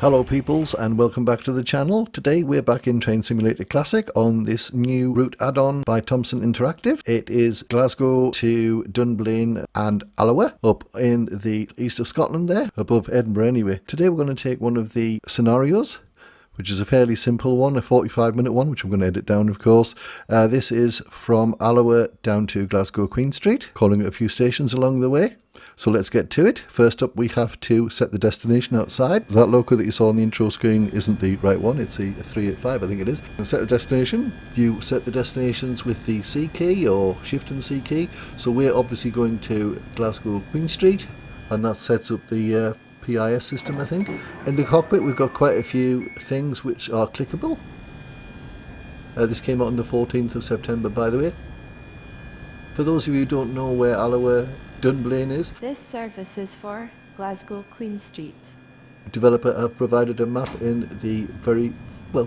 Hello peoples and welcome back to the channel. Today we're back in Train Simulator Classic on this new route add-on by Thomson Interactive. It is Glasgow to Dunblane and ALLOA up in the east of Scotland there, above Edinburgh anyway. Today we're going to take one of the scenarios, which is a fairly simple one, a 45-minute one, which I'm going to edit down of course. This is from ALLOA down to Glasgow Queen Street, calling it a few stations along the way. So let's get to it. First up we have to set the destination outside. That loco that you saw on the intro screen isn't the right one, it's the 385 I think it is. And set the destination. You set the destinations with the C key or Shift and C key. So we're obviously going to Glasgow Queen Street and that sets up the PIS system I think. In the cockpit we've got quite a few things which are clickable. This came out on the 14th of September by the way. For those of you who don't know where ALLOA DUNBLANE is, this service is for Glasgow Queen Street. The developer have provided a map in the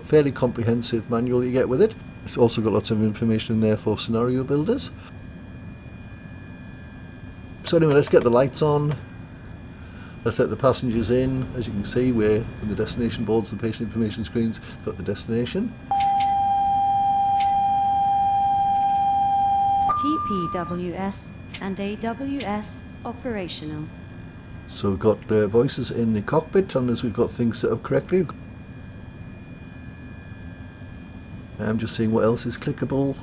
fairly comprehensive manual you get with it. It's also got lots of information in there for scenario builders. So anyway, let's get the lights on. Let's let the passengers in. As you can see, we're in the destination boards, the patient information screens, got the destination. TPWS and AWS operational. So we've got voices in the cockpit telling us we've got things set up correctly. I'm just seeing what else is clickable.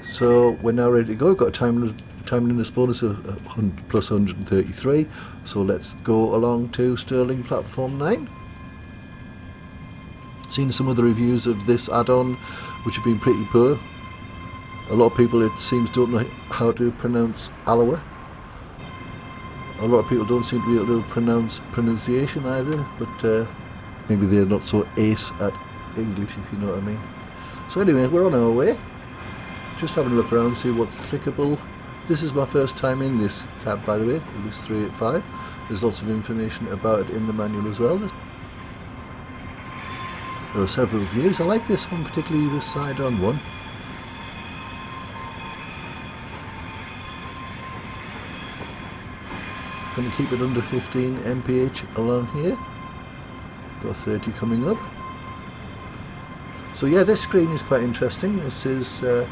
So we're now ready to go. We've got a timeliness bonus of plus 133. So let's go along to Stirling platform 9. Seen some other reviews of this add-on which have been pretty poor. A lot of people, it seems, don't know how to pronounce ALLOA. A lot of people don't seem to be able to pronounce pronunciation either, but maybe they're not so ace at English, if you know what I mean. So anyway, we're on our way. Just having a look around, see what's clickable. This is my first time in this cab, by the way, in this 385. There's lots of information about it in the manual as well. There are several views. I like this one, particularly this side-on one. Going to keep it under 15 mph along here. Got 30 coming up. So yeah, this screen is quite interesting. This is it's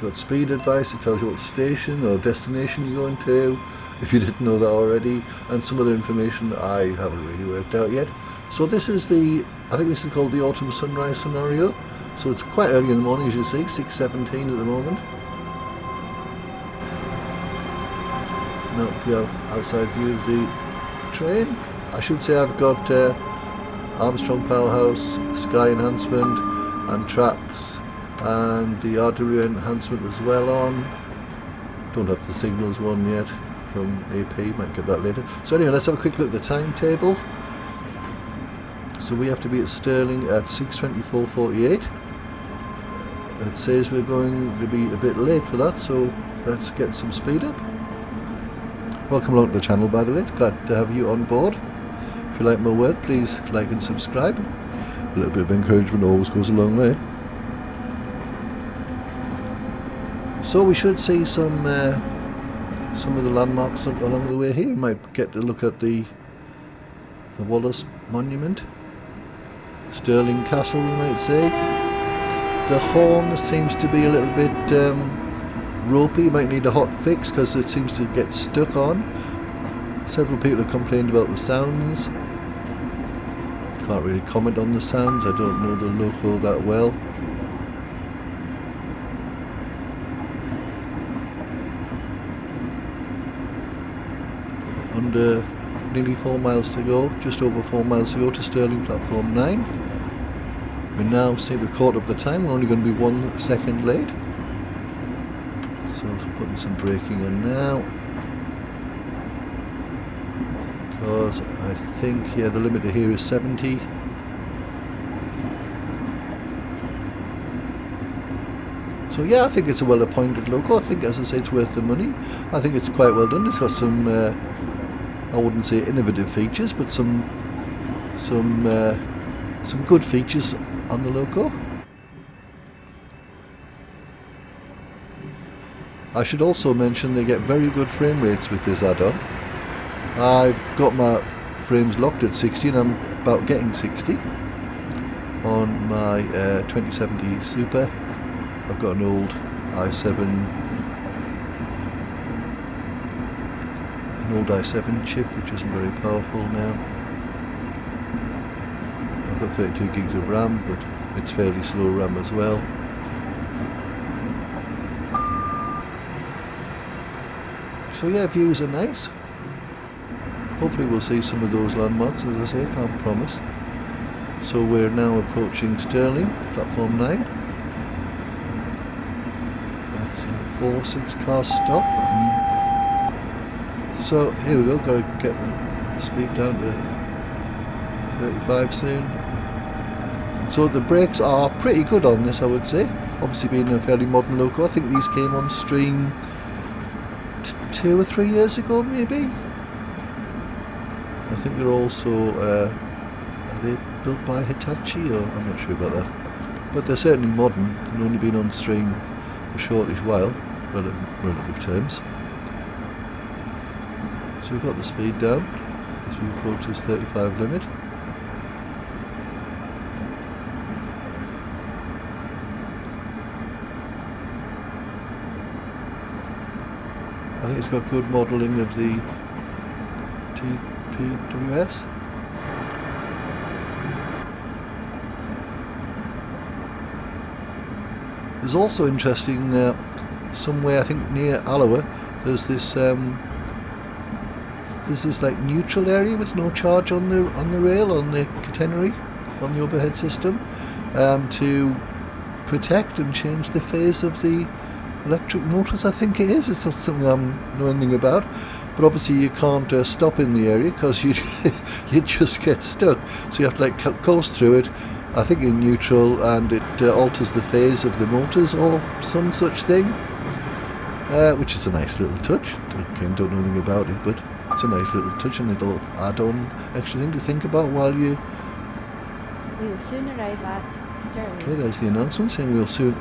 got speed advice. It tells you what station or destination you're going to, if you didn't know that already, and some other information I haven't really worked out yet. So this is I think this is called the autumn sunrise scenario. So it's quite early in the morning, as you see, 6:17 at the moment. Now we have outside view of the train. I should say I've got Armstrong Powerhouse, Sky Enhancement and Tracks and the RW enhancement as well on. Don't have the signals one yet from AP, might get that later. So anyway, let's have a quick look at the timetable. So we have to be at Stirling at 6:24:48. It says we're going to be a bit late for that, so let's get some speed up. Welcome along to the channel, by the way. It's glad to have you on board. If you like my work, please like and subscribe. A little bit of encouragement always goes a long way. So we should see some of the landmarks along the way here. You might get to look at the Wallace Monument, Stirling Castle, we might say. The horn seems to be a little bit ropey. You might need a hot fix because it seems to get stuck on. Several people have complained about the sounds. Can't really comment on the sounds. I don't know the loco that well. Under nearly 4 miles to go, just over 4 miles to go to Stirling platform 9. We now seem to have caught up the time. We're only going to be 1 second late. So putting some braking in now, because I think the limiter here is 70. So yeah, I think it's a well appointed loco. I think, as I say, it's worth the money. I think it's quite well done. It's got some I wouldn't say innovative features, but some good features on the loco. I should also mention they get very good frame rates with this add-on. I've got my frames locked at 60 and I'm about getting 60 on my 2070 Super. I've got an old i7 chip which isn't very powerful now. I've got 32 gigs of RAM, but it's fairly slow RAM as well. So yeah, views are nice. Hopefully we'll see some of those landmarks, as I say, can't promise. So we're now approaching Stirling, platform 9. That's a 4-6 class stop. So here we go, got to get the speed down to 35 soon. So the brakes are pretty good on this, I would say. Obviously being a fairly modern loco. I think these came on stream 2 or 3 years ago maybe. I think they're also, are they built by Hitachi, or I'm not sure about that. But they're certainly modern and only been on stream a shortish while, relative terms. So we've got the speed down as we approach this 35 limit. I think it's got good modelling of the TPWS. There's also interesting somewhere, I think near ALLOA, there's this like neutral area with no charge on the rail, on the catenary, on the overhead system, to protect and change the phase of the electric motors. I think it is. It's not something I know anything about, but obviously you can't stop in the area because you just get stuck. So you have to like coast through it, I think in neutral, and it alters the phase of the motors or some such thing, which is a nice little touch. Again, don't know anything about it, but it's a nice little touch and little add-on extra thing to think about while you... We'll soon arrive at Stirling. Okay, there's the announcement saying we'll soon...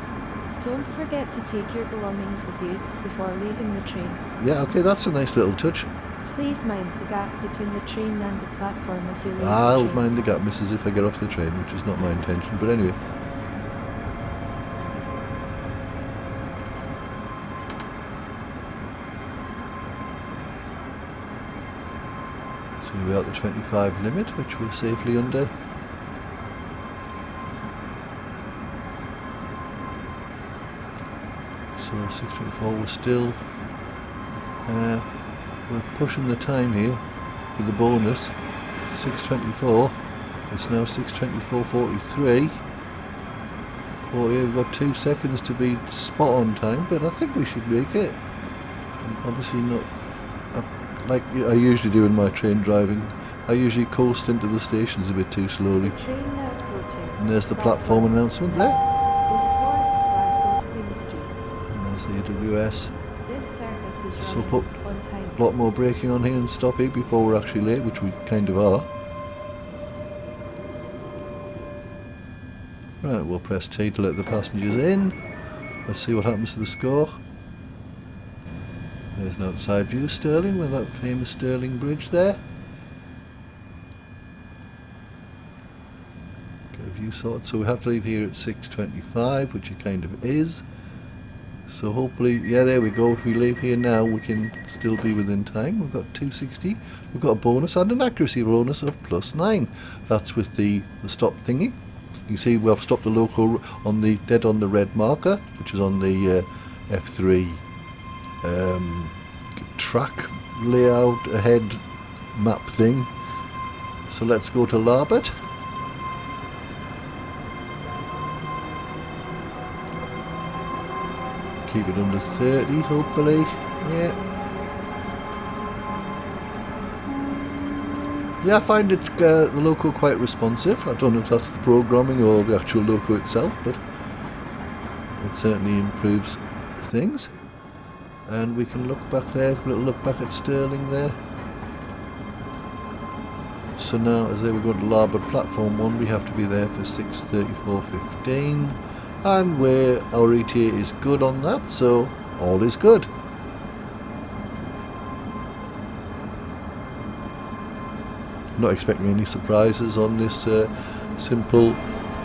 Don't forget to take your belongings with you before leaving the train. Yeah, okay, that's a nice little touch. Please mind the gap between the train and the platform as you leave I'll the train. mind the gap, missus, if I get off the train, which is not my intention, but anyway. So we're at the 25 limit, which we're safely under. So 6:24, we're still we're pushing the time here for the bonus. 6:24. It's now 6:24:43. We've got 2 seconds to be spot on time, but I think we should make it. Obviously not like I usually do in my train driving. I usually coast into the stations a bit too slowly. Train now approaching. And there's the platform announcement there. Is for Glasgow Queen Street. And there's the AWS. This service is So running put on time. a lot more braking on here and stopping before we're actually late, which we kind of are. Right, we'll press T to let the passengers in. Let's see what happens to the score. There's an outside view of Stirling with that famous Stirling Bridge there. Get a view sorted. So we have to leave here at 6:25, which it kind of is. So hopefully, yeah, there we go. If we leave here now, we can still be within time. We've got 260. We've got a bonus and an accuracy bonus of +9. That's with the stop thingy. You can see we've stopped the loco on the dead on the red marker, which is on the F3 track layout ahead map thing. So let's go to Larbert. Keep it under 30, hopefully. Yeah. Yeah, I find it the loco quite responsive. I don't know if that's the programming or the actual loco itself, but it certainly improves things. And we can look back there, a little look back at Stirling there. So now, as they were going to Larbert platform 1, we have to be there for 6:34:15, and where our ETA is good on that, so all is good. Not expecting any surprises on this simple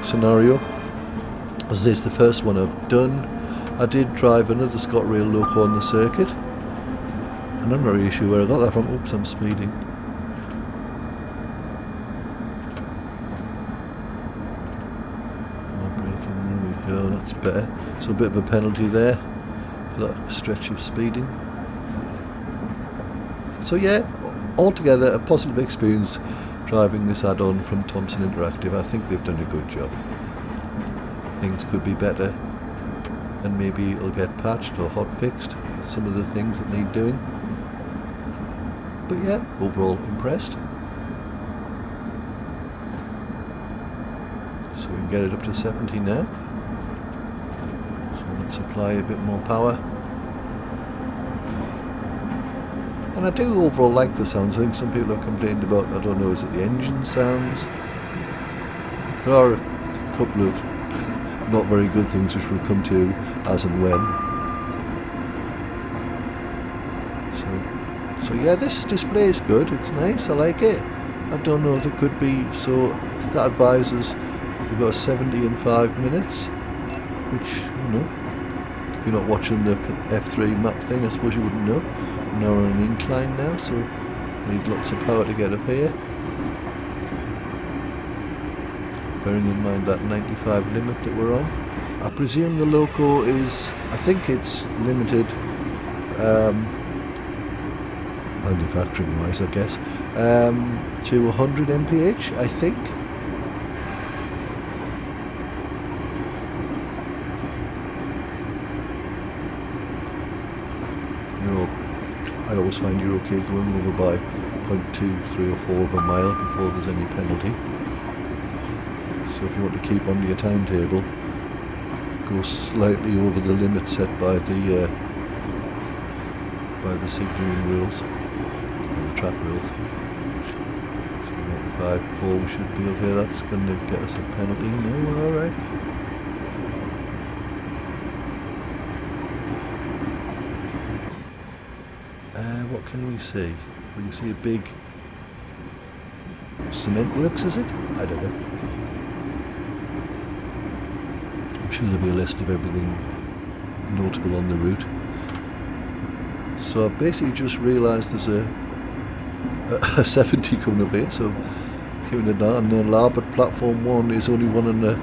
scenario, as this is the first one I've done. I did drive another Scot-rail loco on the circuit, and I'm not really sure where I got that from. Oops, I'm speeding. More braking, there we go, that's better. So a bit of a penalty there for that stretch of speeding. So yeah, altogether a positive experience driving this add-on from Thomson Interactive. I think they've done a good job. Things could be better, and maybe it'll get patched or hot fixed with some of the things that need doing. But yeah, overall impressed. So we can get it up to 70 now. So let's apply a bit more power. And I do overall like the sounds. I think some people have complained about, I don't know, is it the engine sounds? There are a couple of not very good things which we'll come to as and when. So yeah, this display is good, it's nice, I like it. I don't know if it could be, so that advises we've got 70 in 5 minutes, which, you know, if you're not watching the F3 map thing, I suppose you wouldn't know. Now we're on an incline now, so need lots of power to get up here. Bearing in mind that 95 limit that we're on. I presume the loco is, I think it's limited, manufacturing wise I guess, to 100 mph, I think. I always find you're okay going over by 0.2, 3 or 4 of a mile before there's any penalty. So if you want to keep on your timetable, go slightly over the limit set by the signalling rules, or the track rules. So 95.4 we should be okay. That's going to get us a penalty. No, we're alright. What can we see? We can see a big cement works, is it? I don't know. I'm sure there'll be a list of everything notable on the route. So I've basically just realised there's a 70 coming up here, so keeping it down. And then Larbert platform 1 is only one and a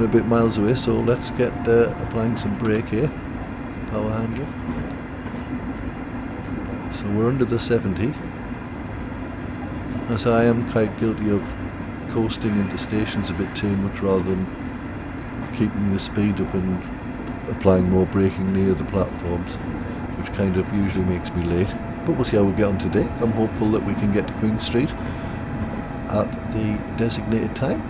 bit miles away, so let's get applying some brake here. Power handle. So we're under the 70. As I am quite guilty of coasting into stations a bit too much rather than keeping the speed up and applying more braking near the platforms, which kind of usually makes me late. But we'll see how we get on today. I'm hopeful that we can get to Queen Street at the designated time.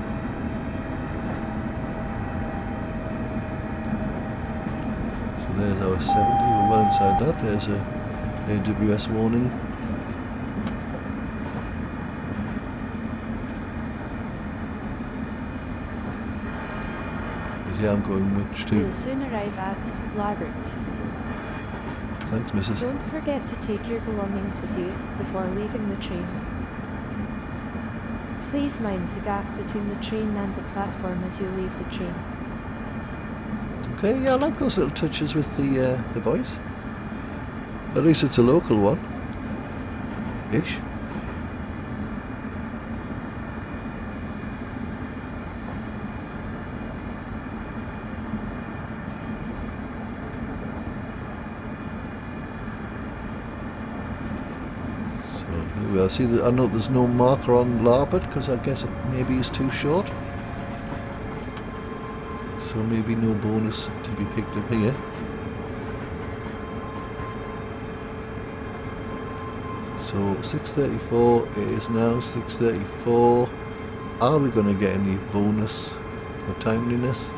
So there's our 70, we're well inside that. There's a AWS warning. Yeah, I'm going which to? We'll soon arrive at Larbert. Thanks, Mrs. Don't forget to take your belongings with you before leaving the train. Please mind the gap between the train and the platform as you leave the train. Okay, yeah, I like those little touches with the voice. At least it's a local one. Ish. So here we are. See, I know there's no marker on Larbert because I guess it maybe is too short. So maybe no bonus to be picked up here. So 6:34, it is now 6:34. Are we going to get any bonus for timeliness?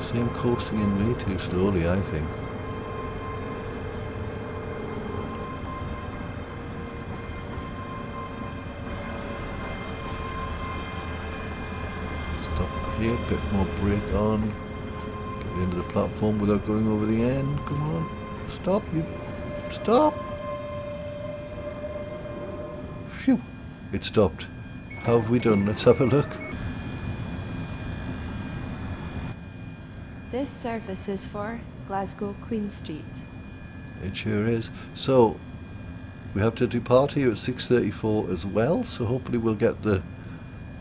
See, I'm coasting in way too slowly, I think. Stop here, bit more brake on. Get the end of the platform without going over the end. Come on. Stop, you. Stop! Phew. It stopped. How have we done? Let's have a look. This service is for Glasgow Queen Street. It sure is. So, we have to depart here at 6:34 as well, so hopefully we'll get the...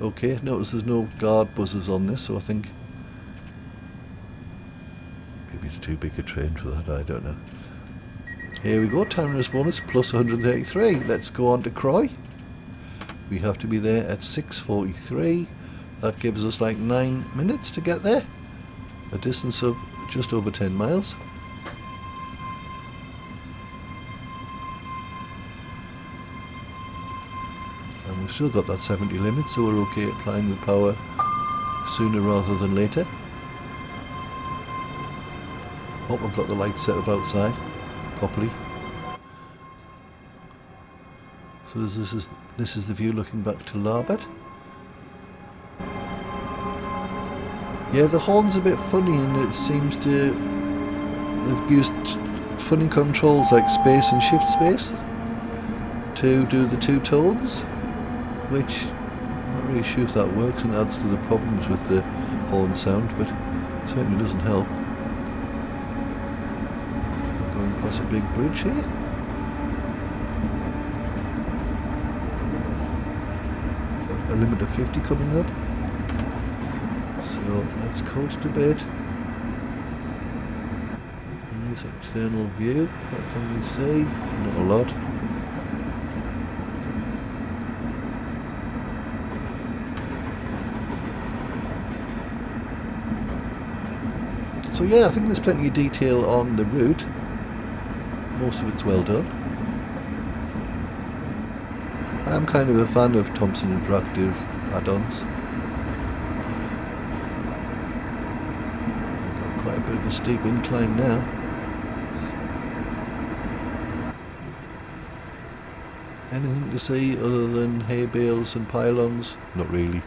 Okay, notice there's no guard buzzers on this, so I think... Maybe it's too big a train for that, I don't know. Here we go, timeliness bonus plus 133. Let's go on to Croy. We have to be there at 6:43. That gives us like 9 minutes to get there. A distance of just over 10 miles. And we've still got that 70 limit, so we're okay applying the power sooner rather than later. Hope I've got the lights set up outside properly. So this is the view looking back to Larbert. Yeah, the horn's a bit funny, and it seems to... They've used funny controls like space and shift space to do the two tones, which I'm not really sure if that works and adds to the problems with the horn sound, but it certainly doesn't help. We're going across a big bridge here. A limit of 50 coming up. So let's coast a bit. Nice external view. What can we see? Not a lot. So yeah, I think there's plenty of detail on the route. Most of it's well done. I'm kind of a fan of Thomson Interactive add-ons. Quite a bit of a steep incline now. Anything to see other than hay bales and pylons? Not really.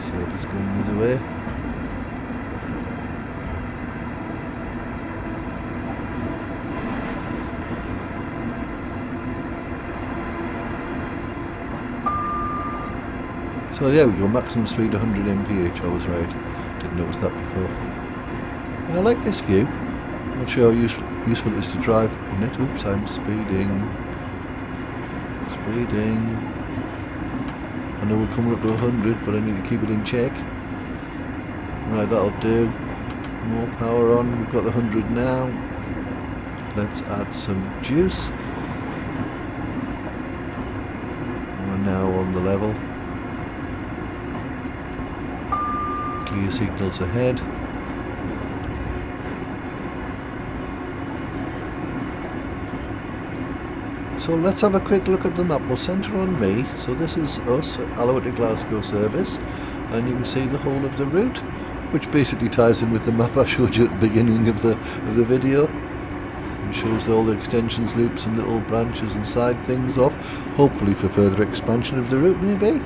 So it's going the other way. So there we go, maximum speed 100 mph, I was right. Didn't notice that before. Yeah, I like this view. Not sure how useful it is to drive in it. Oops, I'm speeding. Speeding. I know we're coming up to 100, but I need to keep it in check. Right, that'll do. More power on, we've got the 100 now. Let's add some juice. We're now on the level. Clear signals ahead. So let's have a quick look at the map. We'll centre on me. So this is us, ALLOA to Glasgow service, and you can see the whole of the route, which basically ties in with the map I showed you at the beginning of the video. It shows all the extensions, loops and little branches and side things off, hopefully for further expansion of the route maybe.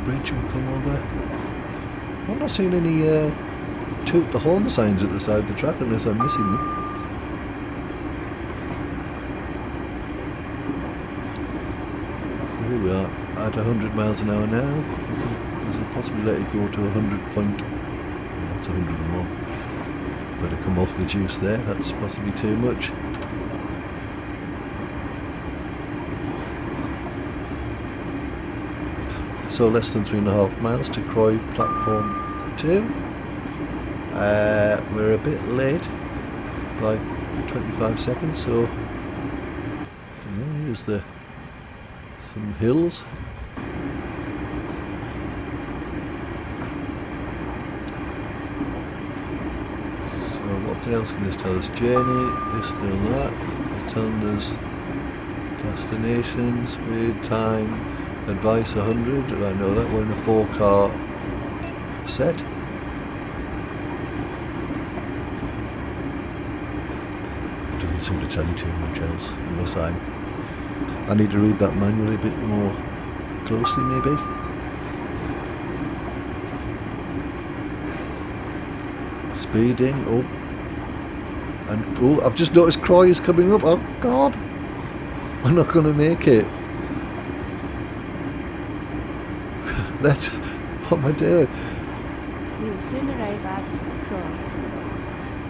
Bridge will come over. I'm not seeing any toot the horn signs at the side of the track unless I'm missing them. So here we are at 100 miles an hour now. There's a possibility let it go to 100 point. That's 101. Better come off the juice there. That's possibly too much. So less than 3.5 miles to Croy platform 2. We're a bit late by 25 seconds, so here's some hills. So what else can this tell us? Journey, this and that. It's telling us destination, speed, time, advice 100. I know that we're in a 4-car set. Doesn't seem to tell you too much else, unless I need to read that manually a bit more closely, maybe. Speeding, oh, and oh, I've just noticed Croy is coming up. Oh God, we're not going to make it. What am I doing? We'll soon arrive at Croy.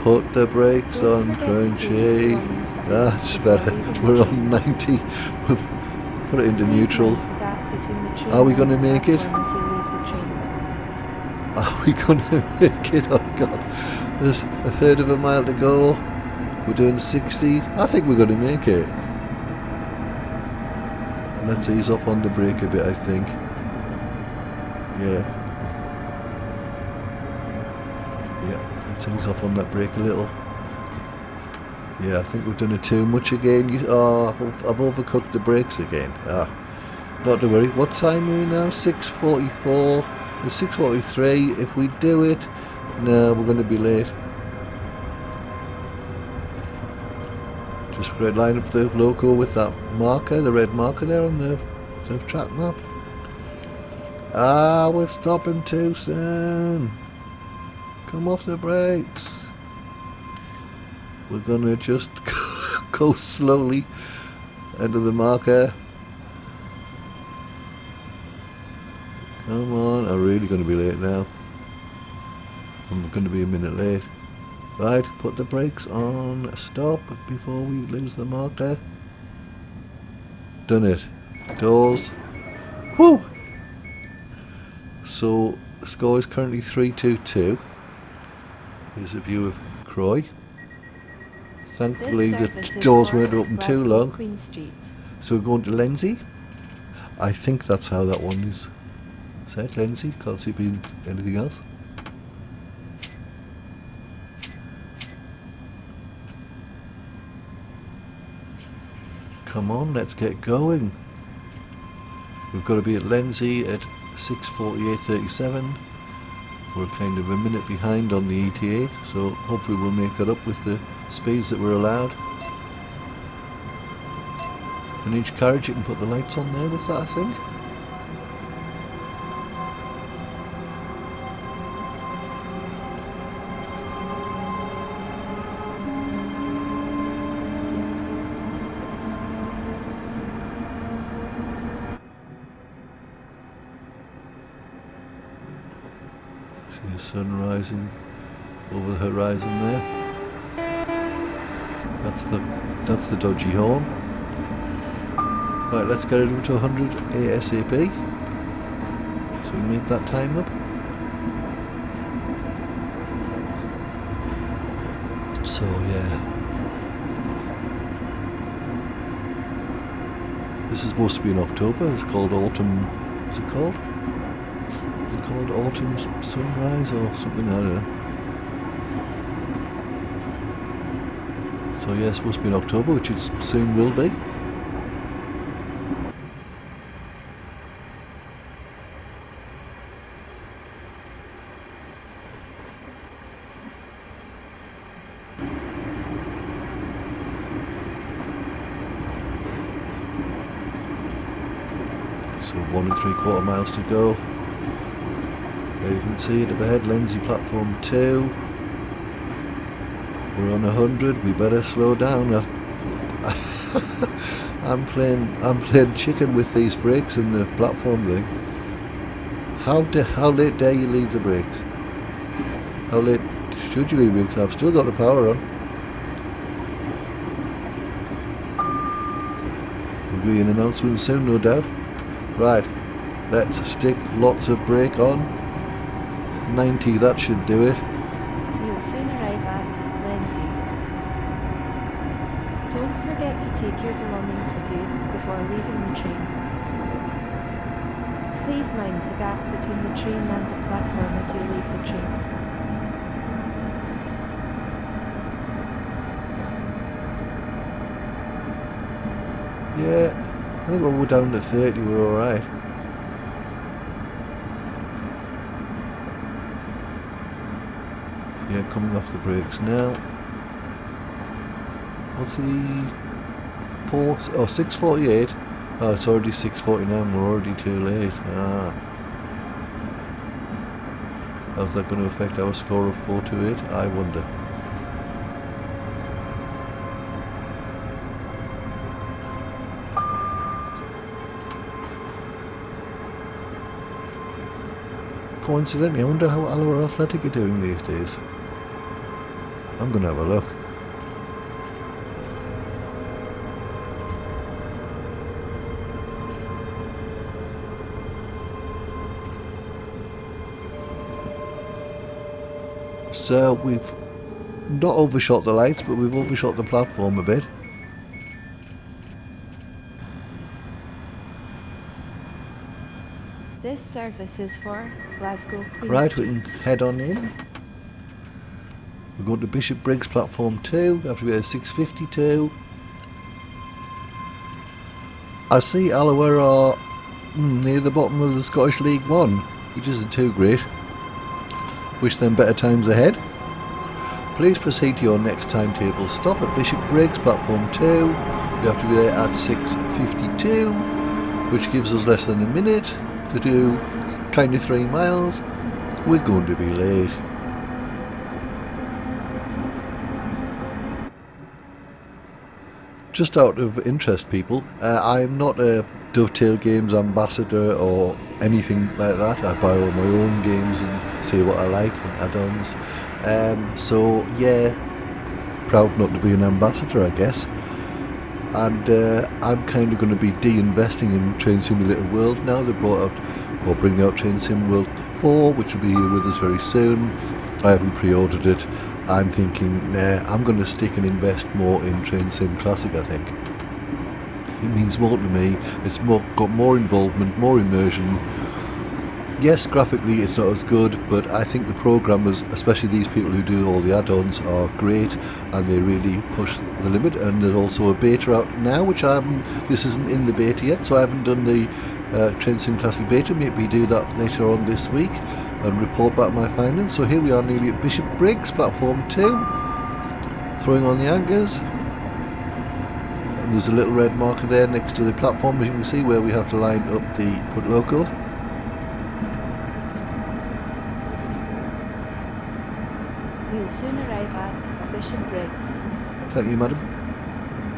Put the brakes on, Crunchy. That's better. We're on 90. We've put it into neutral. Are we going to make it? Are we going to make it? Oh God. There's a third of a mile to go. We're doing 60. I think we're going to make it. And let's ease off on the brake a bit, I think. Yeah. Let's ease off on that brake a little. Yeah, I think we've done it too much again. I've overcooked the brakes again. Not to worry. What time are we now? 6:44. It's 6:43. If we do it, no, we're going to be late. Just red line up the loco with that marker, the red marker there on the track map. We're stopping too soon. Come off the brakes. We're gonna just go slowly into the marker. Come on, I'm really gonna be late now. I'm gonna be a minute late. Right, put the brakes on, stop before we lose the marker. Done it. Doors. Woo! So, the score is currently 3-2-2. Here's a view of Croy. Thankfully the doors weren't open too long. So we're going to Lenzie. I think that's how that one is said, Lenzie. Can't see it being anything else. Come on, let's get going. We've got to be at Lenzie at 6:48:37. We're kind of a minute behind on the ETA, so hopefully we'll make that up with the speeds that we're allowed. In each carriage you can put the lights on there with that, I think. See the sun rising over the horizon there. That's the dodgy horn. Right, let's get it up to 100 ASAP. So we make that time up. So yeah. This is supposed to be in October. It's called autumn. What's it called? Is it called autumn sunrise or something? I don't know. So yeah, it's supposed to be in October, which it soon will be. So 1 3/4 miles to go. There you can see it up ahead, Lenzie platform 2. We're on 100, we better slow down. I'm playing chicken with these brakes and the platform thing. How late dare you leave the brakes? How late should you leave the brakes? I've still got the power on. We'll give you an announcement soon, no doubt. Right, Let's stick lots of brake on. 90, that should do it. We'll soon arrive at Lenzie. Don't forget to take your belongings with you before leaving the train. Please mind the gap between the train and the platform as you leave the train. Yeah, I think when we're down to 30 we're alright. Yeah, coming off the brakes now. What's the 6:48? Oh, it's already 6:49. We're already too late. How's that going to affect our score of 428? I wonder. Coincidentally, I wonder how ALLOA Athletic are doing these days. I'm going to have a look. So we've not overshot the lights, but we've overshot the platform a bit. This service is for Glasgow QS. Right, we can head on in. We're going to Bishopbriggs platform 2, after we had 6:52. I see ALLOA are near the bottom of the Scottish League 1, which isn't too great. Wish them better times ahead. Please proceed to your next timetable stop at Bishopbriggs platform 2. We have to be there at 6:52, which gives us less than a minute to do kind of 3 miles. We're going to be late. Just out of interest, people, I'm not a Dovetail Games ambassador or anything like that. I buy all my own games and say what I like and add-ons. So yeah, proud not to be an ambassador, I guess. And I'm kind of going to be de-investing in Train Simulator World now. They bringing out Train Sim World 4, which will be here with us very soon. I haven't pre-ordered it. I'm thinking, nah, I'm going to stick and invest more in Train Sim Classic, I think. It means more to me. It's got more involvement, more immersion. Yes, graphically it's not as good, but I think the programmers, especially these people who do all the add-ons, are great and they really push the limit. And there's also a beta out now, which this isn't in the beta yet, so I haven't done the Train Sim Classic beta. Maybe do that later on this week and report back my findings. So here we are nearly at Bishopbriggs, platform 2, throwing on the anchors. And there's a little red marker there next to the platform, as you can see, where we have to line up the put loco. We'll soon arrive at Bishopbriggs. Thank you, madam.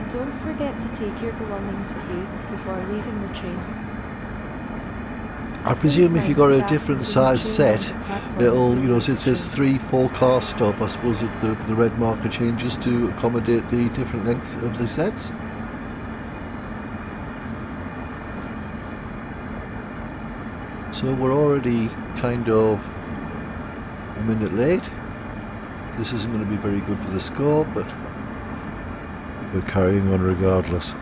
Don't forget to take your belongings with you before leaving the train. I presume if you've got a different size set, it'll, since there's 3-4 car stop, I suppose the red marker changes to accommodate the different lengths of the sets. So we're already kind of a minute late. This isn't going to be very good for the score, but we're carrying on regardless.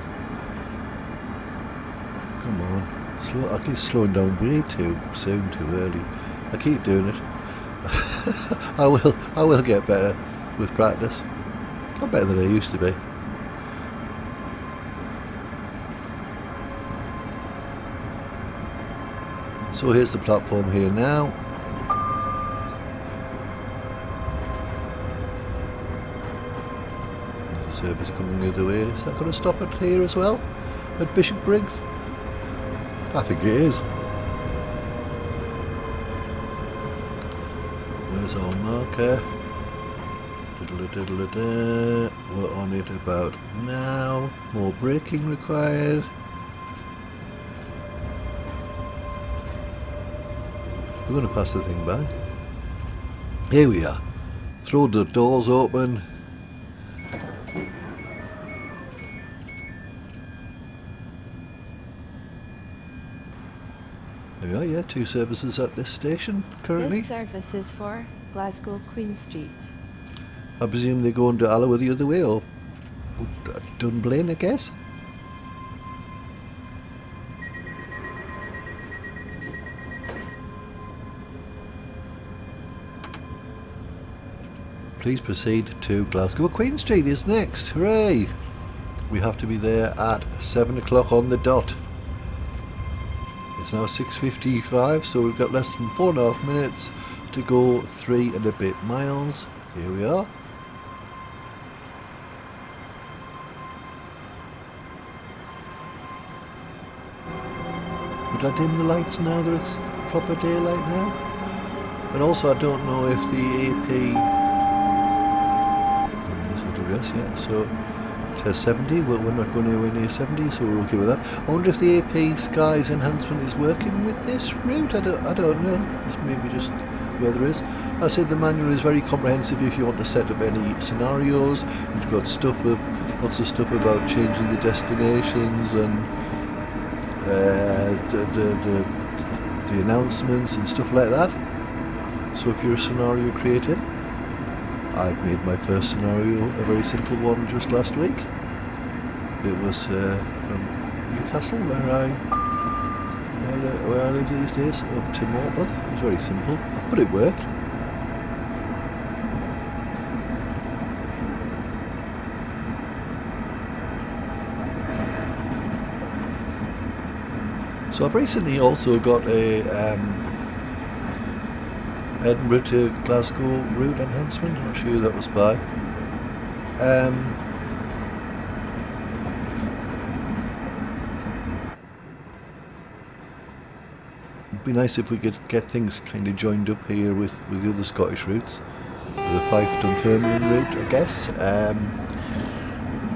Come on. I keep slowing down way too soon, too early. I keep doing it. I will get better with practice. I'm better than I used to be. So here's the platform here now. There's a service coming the other way. Is that going to stop it here as well? At Bishopbriggs? I think it is. Where's our marker? Diddle-a-diddle-a-da. We're on it about now. More braking required. We're going to pass the thing by. Here we are. Throw the doors open. There we are, yeah, 2 services at this station currently. This service is for Glasgow Queen Street. I presume they're going to ALLOA the other way, or DUNBLANE, I guess? Please proceed to Glasgow Queen Street is next. Hooray! We have to be there at 7 o'clock on the dot. It's now 6:55, so we've got less than 4.5 minutes to go 3 and a bit miles. Here we are. Would I dim the lights now that it's proper daylight now? And also I don't know if the AP... yeah, so it says 70, well, we're not going anywhere near 70, so we're okay with that. I wonder if the AP Skies enhancement is working with this route. I don't know. It's maybe just weather is. I said the manual is very comprehensive if you want to set up any scenarios. It's got stuff lots of stuff about changing the destinations and the announcements and stuff like that. So if you're a scenario creator, I've made my first scenario a very simple one just last week. It was from Newcastle, where I live these days, up to Larbert. It was very simple, but it worked. So I've recently also got a Edinburgh to Glasgow route enhancement. I'm not sure who that was by. It'd be nice if we could get things kind of joined up here with the other Scottish routes. The Fife Dunfermline route, I guess. I'm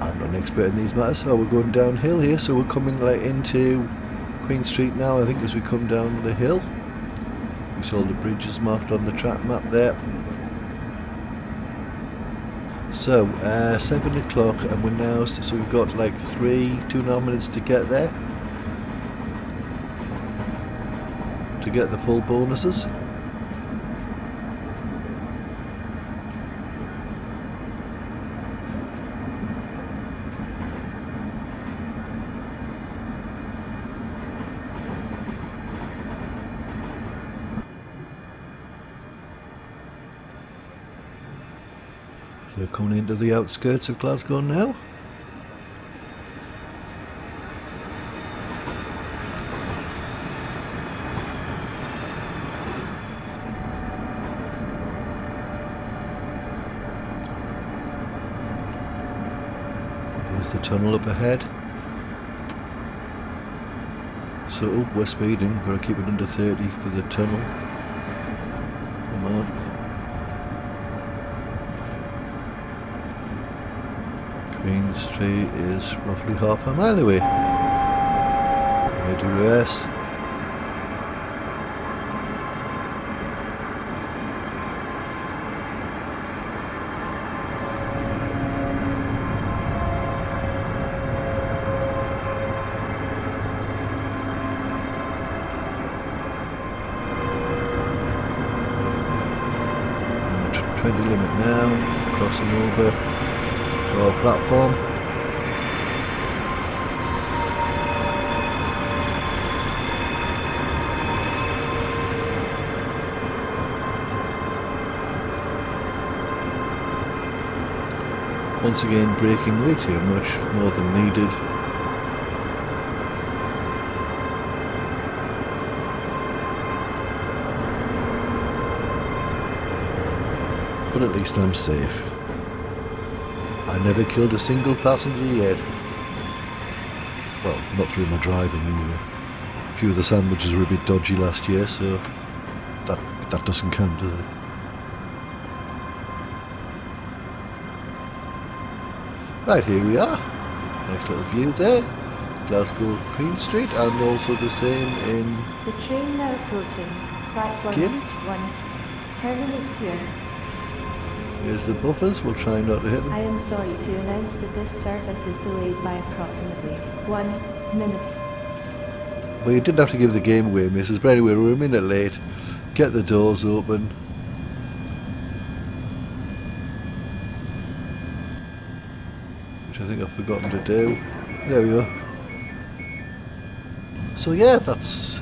not an expert in these matters, so we're going downhill here. So we're coming like into Queen Street now, I think, as we come down the hill. We saw the bridges marked on the track map there. So, 7 o'clock, and we're now, so we've got like 2.5 minutes to get there. To get the full bonuses. So we're coming into the outskirts of Glasgow now. There's the tunnel up ahead. So, we're speeding, gotta keep it under 30 for the tunnel. Come on. Queen Street is roughly half a mile away. AWS. And the 20 limit now, crossing over our platform. Once again, braking way too much, more than needed. But at least I'm safe. I never killed a single passenger yet. Well, not through my driving anyway. A few of the sandwiches were a bit dodgy last year, so that doesn't count, does it? Right, here we are. Nice little view there. Glasgow Queen Street, and also the same in... The train now approaching platform Gaelic? 1 terminates here. Here's the buffers, we'll try not to hit them. I am sorry to announce that this service is delayed by approximately 1 minute. Well, you didn't have to give the game away, missus, but anyway, we're a minute late. Get the doors open. Which I think I've forgotten to do. There we go. So yeah, that's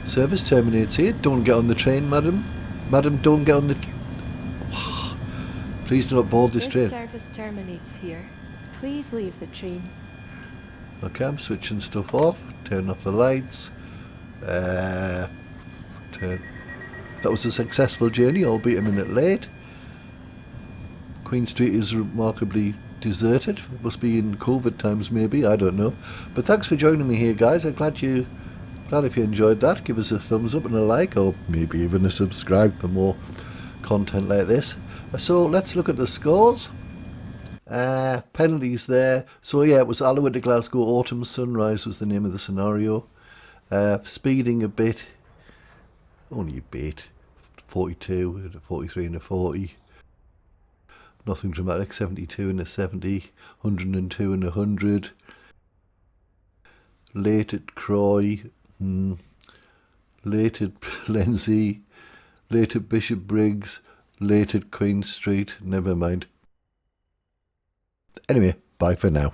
service terminates here. Don't get on the train, madam. Madam, don't get on the... Please do not board this train. This service terminates here. Please leave the train. Okay, I'm switching stuff off. Turn off the lights. That was a successful journey, albeit a minute late. Queen Street is remarkably deserted. It must be in COVID times, maybe. I don't know. But thanks for joining me here, guys. I'm glad if you enjoyed that. Give us a thumbs up and a like, or maybe even a subscribe for more content like this. So let's look at the scores. Penalties there. So yeah, it was ALLOA to Glasgow. Autumn Sunrise was the name of the scenario. Speeding a bit. Only a bit. 42, 43 and a 40. Nothing dramatic. 72 and a 70. 102 and a 100. Late at Croy. Late at Lenzie. Late at Bishopbriggs. Late at Queen Street. Never mind. Anyway, bye for now.